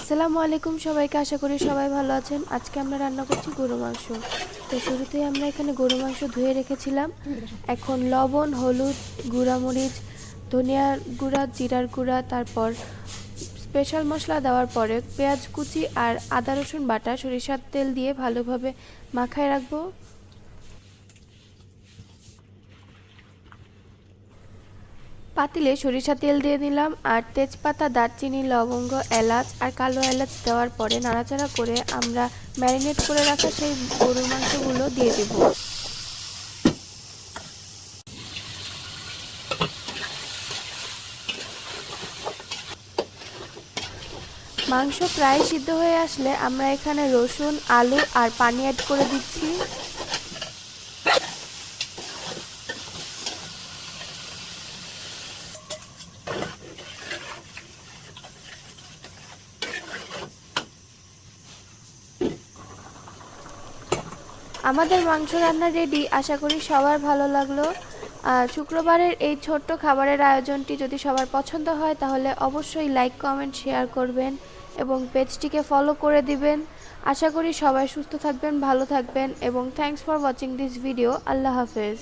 আসসালামু আলাইকুম সবাইকে, আশা করি সবাই ভালো আছেন। আজকে আমরা রান্না করছি গরু মাংস। তো শুরুতেই আমরা এখানে গরু মাংস ধুয়ে রেখেছিলাম। এখন লবণ, হলুদ, গুঁড়ামরিচ, ধনিয়ার গুঁড়া, জিরার গুঁড়া, তারপর স্পেশাল মশলা দেওয়ার পরে পেঁয়াজ কুচি আর আদা রসুন বাটা, সরিষার তেল দিয়ে ভালোভাবে মাখায় রাখবো। পাতিলে সরিষা তেল দিয়ে দিলাম আর তেজপাতা, দারচিনি, লবঙ্গ, এলাচ আর কালো এলাচ দেওয়ার পরে নাড়াচাড়া করে আমরা ম্যারিনেট করে রাখা সেই গরুর মাংসগুলো দিয়ে দেব। মাংস প্রায় সিদ্ধ হয়ে আসলে আমরা এখানে রসুন, আলু আর পানি অ্যাড করে দিচ্ছি। আমাদের মাংস রান্না রেডি। আশা করি সবার ভালো লাগলো। শুক্রবারের এই ছোট্ট খাবারের আয়োজনটি যদি সবার পছন্দ হয় তাহলে অবশ্যই লাইক, কমেন্ট, শেয়ার করবেন এবং পেজটিকে ফলো করে দিবেন। আশা করি সবাই সুস্থ থাকবেন, ভালো থাকবেন এবং thanks for watching this video. আল্লাহ হাফেজ।